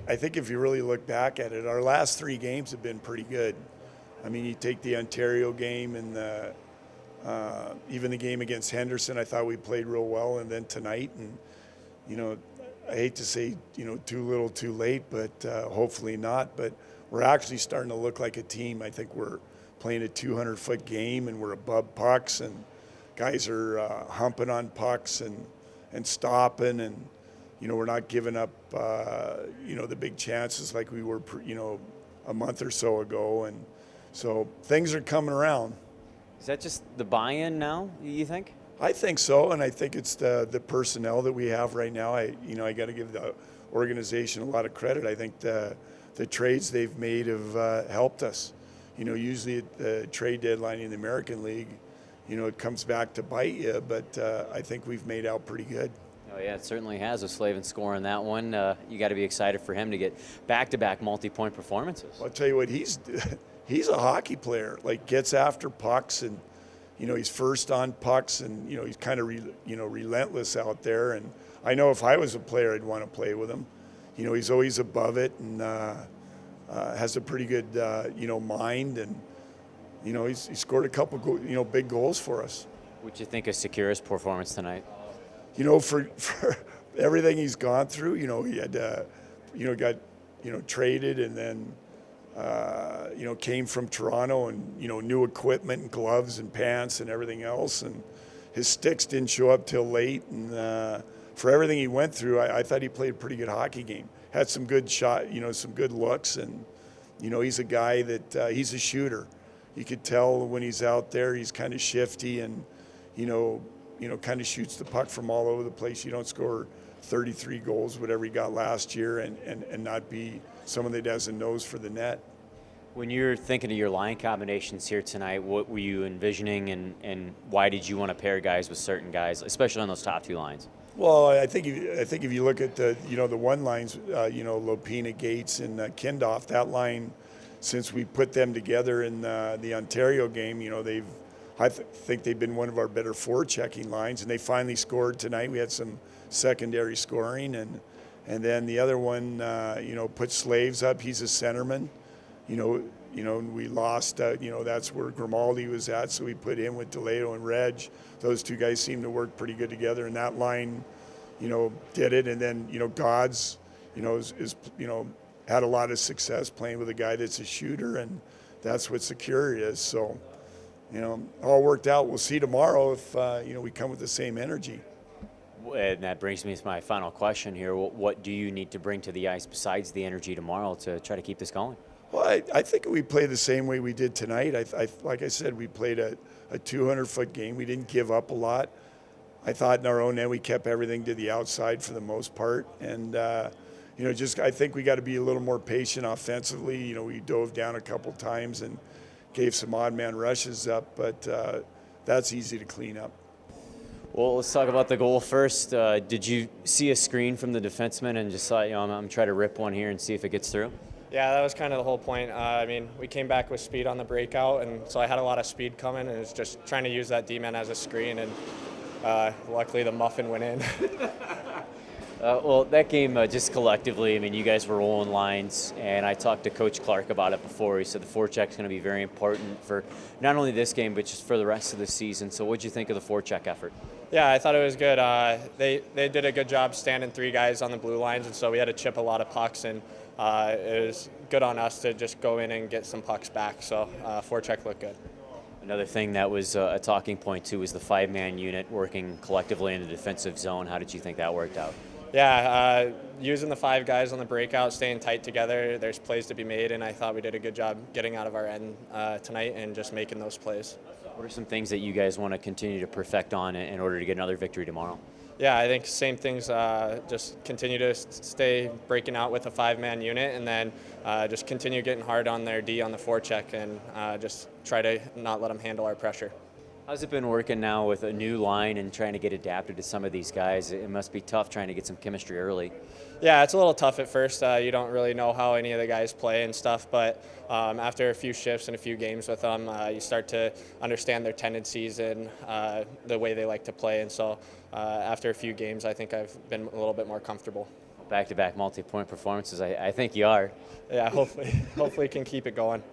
I think if you really look back at it, our last 3 games have been pretty good. I mean, you take the Ontario game and even the game against Henderson, I thought we played real well, and then tonight, and I hate to say too little too late, but hopefully not. But we're actually starting to look like a team. I think we're playing a 200-foot game, and we're above pucks, and guys are humping on pucks and stopping, and we're not giving up the big chances like we were a month or so ago, and so things are coming around. Is that just the buy-in now, you think? I think so, and I think it's the personnel that we have right now. I got to give the organization a lot of credit. I think the trades they've made have helped us. Usually at the trade deadline in the American League, it comes back to bite you, but I think we've made out pretty good. Oh yeah, it certainly has, with Slavin scoring that one. You got to be excited for him to get back-to-back multi-point performances. I'll tell you what, he's a hockey player. Like, gets after pucks, and he's first on pucks, and he's kind of relentless out there. And I know if I was a player, I'd want to play with him. He's always above it, and has a pretty good mind, and he scored a couple big goals for us. What'd you think of Secura's performance tonight? For everything he's gone through, he had got traded, and then came from Toronto, and new equipment and gloves and pants and everything else, and his sticks didn't show up till late, and for everything he went through, I thought he played a pretty good hockey game. Had some good shot, some good looks, and he's a guy that he's a shooter. You could tell when he's out there, he's kind of shifty, and kind of shoots the puck from all over the place. You don't score 33 goals, whatever he got last year, and not be someone that has a nose for the net. When you're thinking of your line combinations here tonight, what were you envisioning, and why did you want to pair guys with certain guys, especially on those top 2 lines? Well, I think if you look at the one lines, Lopina, Gates, and Kindoff, that line, since we put them together in the Ontario game, I think they've been one of our better forechecking lines, and they finally scored tonight. We had some secondary scoring, and then the other one, put Slaves up. He's a centerman. We lost. That's where Grimaldi was at, so we put him with DeLeo and Reg. Those 2 guys seem to work pretty good together, and that line, did it. And then Gods, is had a lot of success playing with a guy that's a shooter, and that's what Secure is. So. All worked out. We'll see tomorrow if, we come with the same energy. And that brings me to my final question here. What do you need to bring to the ice besides the energy tomorrow to try to keep this going? Well, I think we play the same way we did tonight. Like I said, we played a 200-foot game. We didn't give up a lot. I thought in our own end we kept everything to the outside for the most part. And, I think we got to be a little more patient offensively. We dove down a couple times and gave some odd man rushes up, but that's easy to clean up. Well, let's talk about the goal first. Did you see a screen from the defenseman and just thought, I'm trying to rip one here and see if it gets through? Yeah, that was kind of the whole point. We came back with speed on the breakout, and so I had a lot of speed coming, and it was just trying to use that D-man as a screen, and luckily the muffin went in. Well, that game, just collectively, you guys were rolling lines, and I talked to Coach Clark about it before. He said the forecheck is going to be very important for not only this game, but just for the rest of the season. So what did you think of the forecheck effort? Yeah, I thought it was good. They did a good job standing 3 guys on the blue lines, and so we had to chip a lot of pucks, and it was good on us to just go in and get some pucks back. So forecheck looked good. Another thing that was a talking point, too, was the 5-man unit working collectively in the defensive zone. How did you think that worked out? Yeah, using the 5 guys on the breakout, staying tight together, there's plays to be made, and I thought we did a good job getting out of our end tonight and just making those plays. What are some things that you guys want to continue to perfect on in order to get another victory tomorrow? Yeah, I think same things, just continue to stay breaking out with a 5-man unit, and then just continue getting hard on their D on the forecheck, and just try to not let them handle our pressure. How's it been working now with a new line and trying to get adapted to some of these guys? It must be tough trying to get some chemistry early. Yeah, it's a little tough at first. You don't really know how any of the guys play and stuff, but after a few shifts and a few games with them, you start to understand their tendencies and the way they like to play. And so after a few games, I think I've been a little bit more comfortable. back-to-back multi-point performances. I think you are. Yeah, hopefully can keep it going.